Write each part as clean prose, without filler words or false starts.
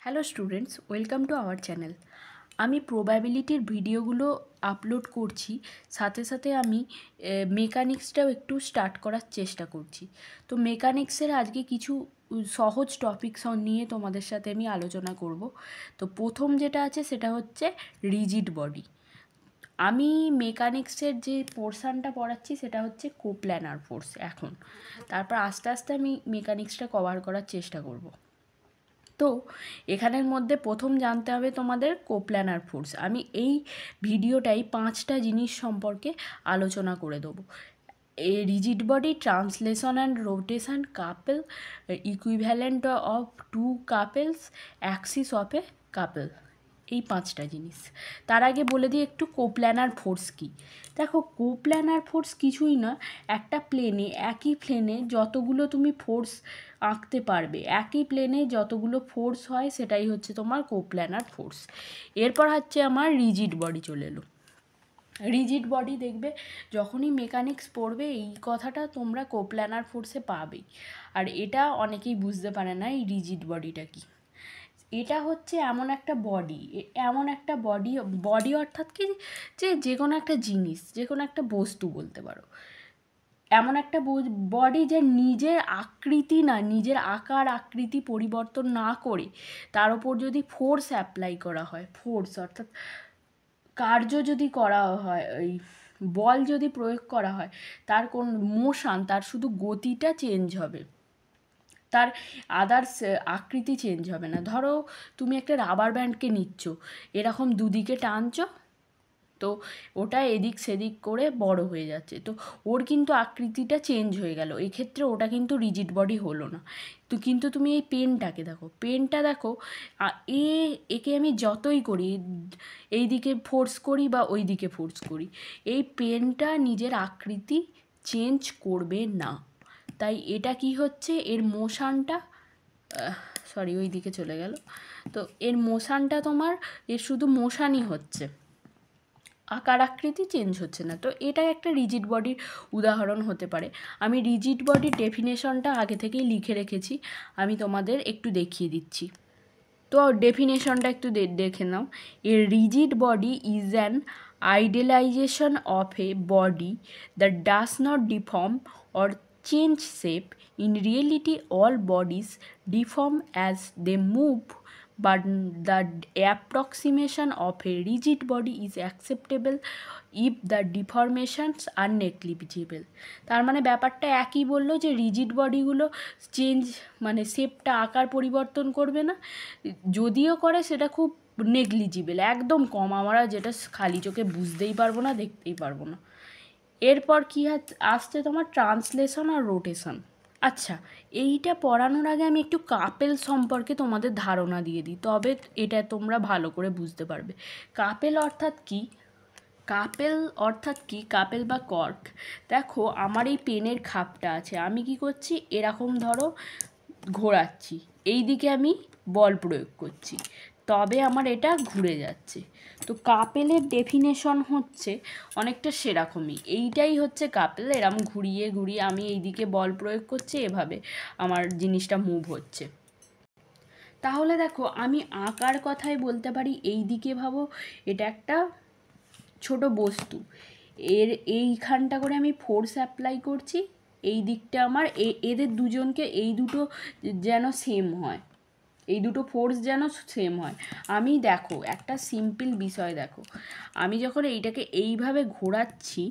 Hello students, welcome to our channel. আমি প্রবাবিলিটির ভিডিওগুলো upload করছি, সাথে সাথে আমি মেকানিক্সটাও একটু স্টার্ট করার চেষ্টা করছি। তো মেকানিক্সের আজকে কিছু সহজ টপিকস নিয়ে তোমাদের সাথে আমি আলোচনা করব। তো প্রথম যেটা আছে সেটা হচ্ছে রিজিড বডি। আমি মেকানিক্সের যে পোর্শানটা পড়াচ্ছি সেটা হচ্ছে কোপ্ল্যানার ফোর্স এখন। তারপর আস্তে আস্তে আমি মেকানিক্সটা কভার করার চেষ্টা করব। তো এখানের মধ্যে প্রথম জানতে হবে তোমাদের কোপ্ল্যানার ফোর্স। আমি এই ভিডিওটাই 5টা জিনিস সম্পর্কে আলোচনা করে দেবো। A rigid body, translation and rotation, couple, equivalent of two couples, axis of a couple, এই 5টা জিনিস। তার আগে বলে দিই একটু কোপ্ল্যানার ফোর্স কী। দেখো, কোপ্ল্যানার ফোর্স কিছুই না, একটা প্লেনে, একই প্লেনে যতগুলো তুমি ফোর্স আঁকতে পারবে, একই প্লেনে যতগুলো ফোর্স হয় সেটাই হচ্ছে তোমার কোপ্ল্যানার ফোর্স। এরপর হচ্ছে আমার রিজিড বডি চলে এলো। রিজিড বডি দেখবে যখনই মেকানিক্স পড়বে এই কথাটা তোমরা কোপ্ল্যানার ফোর্সে পাবেই। আর এটা অনেকেই বুঝতে পারে না এই রিজিড বডিটা কি। এটা হচ্ছে এমন একটা বডি, এমন একটা বডি, বডি অর্থাৎ কি, যে কোনো একটা জিনিস, যে কোনো একটা বস্তু বলতে পারো, এমন একটা বডি যে নিজের আকৃতি না, নিজের আকার আকৃতি পরিবর্তন না করে তার ওপর যদি ফোর্স অ্যাপ্লাই করা হয়, ফোর্স অর্থাৎ কার্য যদি করা হয়, ওই বল যদি প্রয়োগ করা হয়, তার কোন মোশন, তার শুধু গতিটা চেঞ্জ হবে, তার আদার্স আকৃতি চেঞ্জ হবে না। ধরো তুমি একটা রাবার ব্যান্ডকে নিচ্ছ, এরকম দুদিকে টানছো, তো ওটা এদিক সেদিক করে বড় হয়ে যাচ্ছে, তো ওর কিন্তু আকৃতিটা চেঞ্জ হয়ে গেল, এক্ষেত্রে ওটা কিন্তু রিজিড বডি হলো না। তো কিন্তু তুমি এই পেনটাকে দেখো, পেনটা দেখো, একে আমি যতই করি, এই দিকে ফোর্স করি বা ওই দিকে ফোর্স করি, এই পেনটা নিজের আকৃতি চেঞ্জ করবে না। তাই এটা কি হচ্ছে, এর মোশনটা, সরি ওই দিকে চলে গেল, তো এর মোশনটা তোমার, এর শুধু মোশনই হচ্ছে, আকার আকৃতি চেঞ্জ হচ্ছে না। তো এটা একটা রিজিড বডির উদাহরণ হতে পারে। আমি রিজিড বডির ডেফিনেশনটা আগে থেকেই লিখে রেখেছি, আমি তোমাদের একটু দেখিয়ে দিচ্ছি। তো ডেফিনেশনটা একটু দেখে নাও। A rigid body is an idealisation of a body that does not deform or change shape. In reality all bodies deform as they move, but the approximation of a rigid body is acceptable if the deformations are negligible. তার মানে ব্যাপারটা একই বললো যে rigid বডিগুলো change মানে শেপটা, আকার পরিবর্তন করবে না, যদিও করে সেটা খুব নেগলিজিবল, একদম কম, আমরা যেটা খালি চোখে বুঝতেই পারবো না, দেখতেই পারবো না। এরপর কী আসছে তোমার ট্রান্সলেশন আর রোটেশন। আচ্ছা, এইটা পড়ানোর আগে আমি একটু কাপেল সম্পর্কে তোমাদের ধারণা দিয়ে দিই, তবে এটা তোমরা ভালো করে বুঝতে পারবে। কাপেল অর্থাৎ কি, কাপেল অর্থাৎ কি, কাপেল বা কর্ক। দেখো আমার এই পেনের খাপটা আছে, আমি কি করছি, এরকম ধরো ঘোরাচ্ছি, এই দিকে আমি বল প্রয়োগ করছি, তবে আমার এটা ঘুরে যাচ্ছে। তো কাপেলের ডেফিনেশন হচ্ছে অনেকটা সেরকমই, এইটাই হচ্ছে কাপেল, এরম ঘুরিয়ে ঘুরিয়ে আমি এই দিকে বল প্রয়োগ করছি, এভাবে আমার জিনিসটা মুভ হচ্ছে। তাহলে দেখো আমি আঁকার কথাই বলতে পারি, এই দিকে ভাবো এটা একটা ছোট বস্তু, এর এইখানটা করে আমি ফোর্স অ্যাপ্লাই করছি, এই দিকটা আমার এদের দুজনকে, এই দুটো যেন সেম হয়, এই দুটো ফোর্স যেন সেম হয়। আমি দেখো একটা সিম্পল বিষয় দেখো, আমি যখন এইটাকে এইভাবে ঘোরাচ্ছি,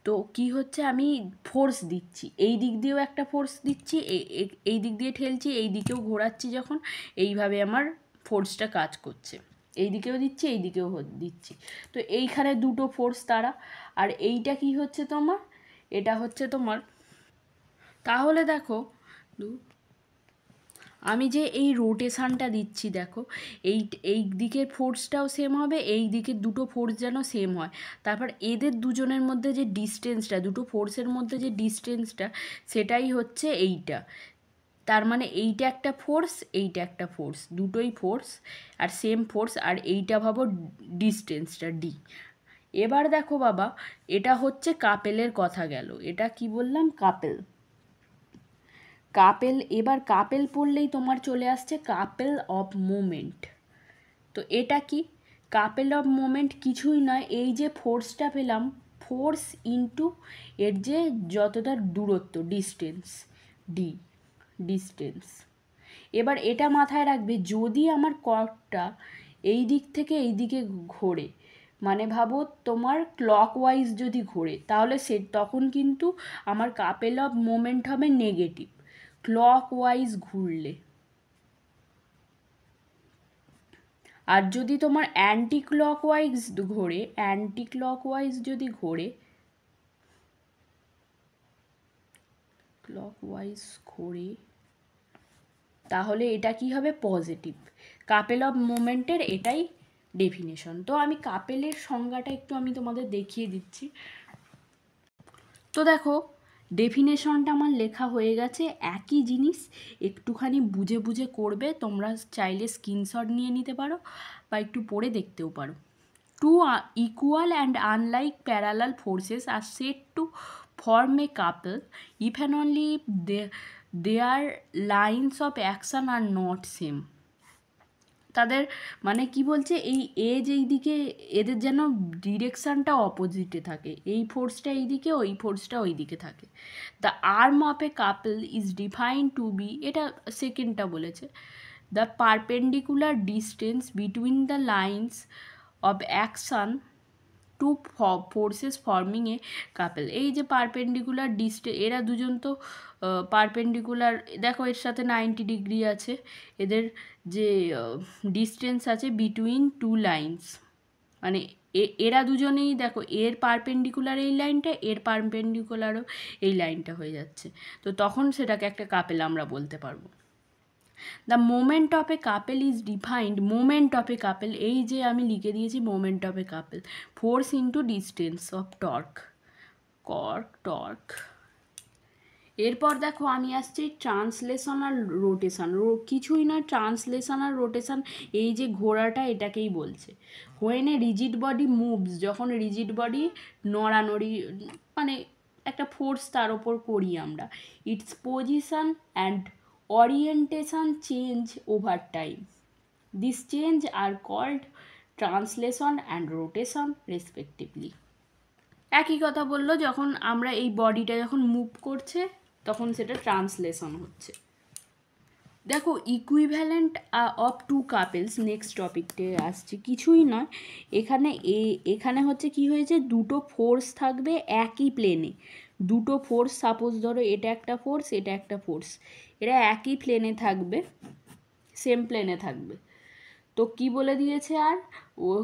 তো কি হচ্ছে, আমি ফোর্স দিচ্ছি, এই দিক দিয়েও একটা ফোর্স দিচ্ছি, এই দিক দিয়ে ঠেলছি, এই দিকেও ঘোরাচ্ছি, যখন এইভাবে আমার ফোর্সটা কাজ করছে, এই দিকেও দিচ্ছি, এই দিকেও দিচ্ছি, তো এইখানে দুটো ফোর্স তারা। আর এইটা কি হচ্ছে তোমার, এটা হচ্ছে তোমার, তাহলে দেখো আমি যে এই রোটেশানটা দিচ্ছি, দেখো এই দিকের ফোর্সটাও সেম হবে, এই দিকের দুটো ফোর্স যেন সেম হয়। তারপর এদের দুজনের মধ্যে যে ডিস্টেন্সটা, দুটো ফোর্সের মধ্যে যে ডিস্টেন্সটা, সেটাই হচ্ছে এইটা। তার মানে এইটা একটা ফোর্স, এইটা একটা ফোর্স, দুটোই ফোর্স আর সেম ফোর্স, আর এইটা ভাবো ডিস্টেন্সটা ডি। এবার দেখো বাবা, এটা হচ্ছে কাপেলের কথা গেল, এটা কি বললাম, কাপেল। কাপেল, এবার কাপেল পড়লেই তোমার চলে আসছে কাপেল অফ মোমেন্ট। তো এটা কি? কাপেল অফ মোমেন্ট কিছুই নয়, এই যে ফোর্সটা পেলাম, ফোর্স ইন্টু এর যে যতটা দূরত্ব, ডিস্টেন্স, ডিস্টেন্স। এবার এটা মাথায় রাখবে, যদি আমার কর্কটা এই দিক থেকে এই দিকে ঘোরে, মানে ভাবো তোমার ক্লকওয়াইজ যদি ঘোরে, তাহলে তখন কিন্তু আমার কাপেল অফ মোমেন্ট হবে নেগেটিভ, ক্লকওয়াইজ ঘুরলে। আর যদি তোমার অ্যান্টি ক্লকওয়াইজ ঘোরে, যদি ঘোরে, ক্লকওয়াইজ ঘোরে, তাহলে এটা কি হবে? পজিটিভ। কাপেল অফ মোমেন্টের এটাই ডেফিনেশন। তো আমি কাপেলের সংজ্ঞাটা একটু আমি তোমাদের দেখিয়ে দিচ্ছি। তো দেখো, ডেফিনেশনটা আমার লেখা হয়ে গেছে, একই জিনিস একটুখানি বুঝে বুঝে করবে, তোমরা চাইলে স্ক্রিনশট নিয়ে নিতে পারো বা একটু পড়ে দেখতেও পারো। Two equal and unlike parallel forces are said to form a couple if and only if their lines of action are not same. তাদের মানে কি বলছে, এই এই দিকে এদের যেন ডিরেকশানটা অপোজিটে থাকে, এই ফোর্সটা এই দিকে, ওই ফোর্সটা ওই দিকে থাকে। The arm of a couple is defined to be, এটা সেকেন্ডটা বলেছে, the perpendicular distance between the lines of action two forces forming a couple. এই যে পারপেন্ডিকুলার এরা দুজন তো পারপেন্ডিকুলার, দেখো এর সাথে 90 ডিগ্রি আছে, এদের যে ডিস্টেন্স আছে বিটুইন টু লাইন্স, মানে এরা দুজনেই দেখো, এর পারপেন্ডিকুলার এই লাইনটা, এর পারপেন্ডিকুলারও এই লাইনটা হয়ে যাচ্ছে, তো তখন সেটাকে একটা কাপেল আমরা বলতে পারবো। The moment of a couple is defined, moment of a couple, এই যে আমি লিখে দিয়েছি moment of a couple, force into distance of torque. এরপর দেখো আমি আসছি ট্রান্সলেশন আর রোটেশন। কিছুই নয়, ট্রান্সলেশন আর রোটেশন, এই যে ঘোড়াটা এটাকেই বলছে। When a rigid body moves, যখন রিজিড বডি নড়ানড়ি, মানে একটা ফোর্স তার ওপর করি আমরা, it's position and orientation change over time. These change are called translation and rotation respectively. একই কথা বললো, যখন আমরা এই বডিটা যখন মুভ করছে তখন সেটা ট্রান্সলেশন হচ্ছে। দেখো equivalent of two couples, next টপিকতে আসছে, কিছুই নয়, এখানে হচ্ছে কি হয়েছে, দুটো ফোর্স থাকবে একই প্লেনে, দুটো ফোর্স, সাপোজ ধরো এটা একটা ফোর্স, এটা একটা ফোর্স, এরা একই প্লেনে থাকবে, সেম প্লেনে থাকবে। তো কি বলে দিয়েছে, আর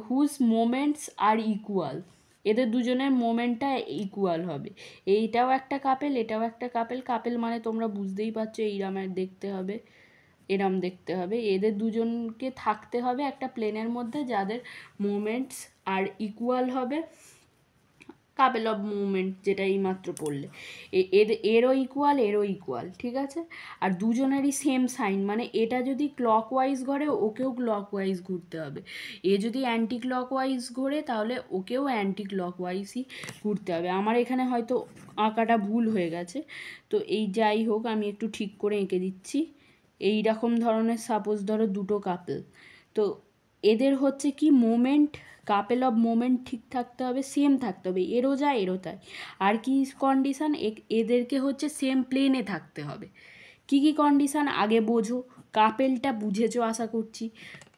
হুজ মোমেন্টস আর ইকুয়াল, এদের দুজনের মোমেন্টটা ইকুয়াল হবে। এইটাও একটা কাপেল, এটাও একটা কাপেল। কাপেল মানে তোমরা বুঝতেই পারছো, এইরকম দেখতে হবে, এরম দেখতে হবে, এদের দুজনকে থাকতে হবে একটা প্লেনের মধ্যে যাদের মোমেন্টস আর ইকুয়াল হবে, কাপেল অফ মুভমেন্ট যেটা এইমাত্র পড়লে, এরও ইকুয়াল, ঠিক আছে। আর দুজনেরই সেম সাইন, মানে এটা যদি ক্লকওয়াইজ ঘোরে ওকেও ক্লকওয়াইজ ঘুরতে হবে, এ যদি অ্যান্টি ক্লকওয়াইজ ঘোরে তাহলে ওকেও অ্যান্টি ক্লকওয়াইজই ঘুরতে হবে। আমার এখানে হয়তো আঁকাটা ভুল হয়ে গেছে, তো এই যাই হোক আমি একটু ঠিক করে এঁকে দিচ্ছি। এই রকম ধরনের সাপোজ ধরো দুটো কাপেল, তো এদের হচ্ছে কি মোমেন্ট, কাপেল অফ মোমেন্ট ঠিক থাকতে হবে, সেম থাকতে হবে, এরও যা এরও তাই। আর কি কন্ডিশান, এদেরকে হচ্ছে সেম প্লেনে থাকতে হবে। কি কি কন্ডিশান আগে বোঝো, কাপেলটা বুঝেছো আশা করছি।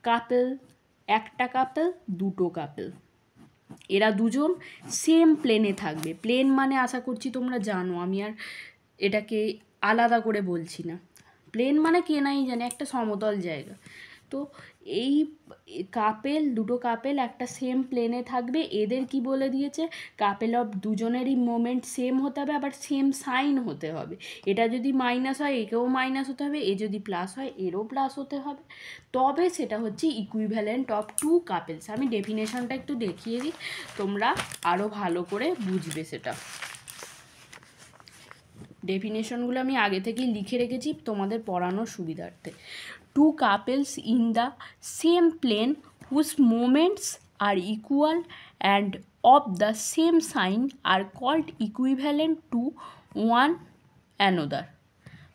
কাপেল, একটা কাপেল, দুটো কাপেল, এরা দুজন সেম প্লেনে থাকবে। প্লেন মানে আশা করছি তোমরা জানো, আমি আর এটাকে আলাদা করে বলছি না। প্লেন মানে কে নাই জানে, একটা সমতল জায়গা। তো এই কাপেল, দুটো কাপেল একটা সেম প্লেনে থাকবে, এদের কি বলে দিয়েছে, কাপেল অফ দুজনেরই মোমেন্ট সেম হতে হবে, আবার সেম সাইন হতে হবে। এটা যদি মাইনাস হয় একেও মাইনাস হতে হবে, এ যদি প্লাস হয় এরও প্লাস হতে হবে, তবে সেটা হচ্ছে ইকুইভ্যালেন্ট অফ টু কাপেলস। আমি ডেফিনেশনটা একটু দেখিয়ে দিই, তোমরা আরও ভালো করে বুঝবে সেটা। ডেফিনেশনগুলো আমি আগে থেকেই লিখে রেখেছি তোমাদের পড়ানোর সুবিধার্থে। Two couples in the same plane whose moments are equal and of the same sign are called equivalent to one another.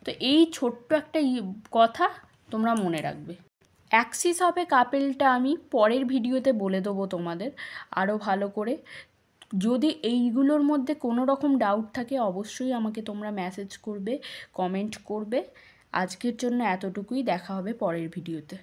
তো এই ছোট্ট একটা কথা তোমরা মনে রাখবে। অ্যাক্সিস হবে কাপেলটা আমি পরের ভিডিওতে বলে দেবো তোমাদের আরও ভালো করে। যদি এইগুলোর মধ্যে কোনো রকম ডাউট থাকে অবশ্যই আমাকে তোমরা মেসেজ করবে, কমেন্ট করবে। আজকের জন্য এতটুকুই, দেখা হবে পরের ভিডিওতে।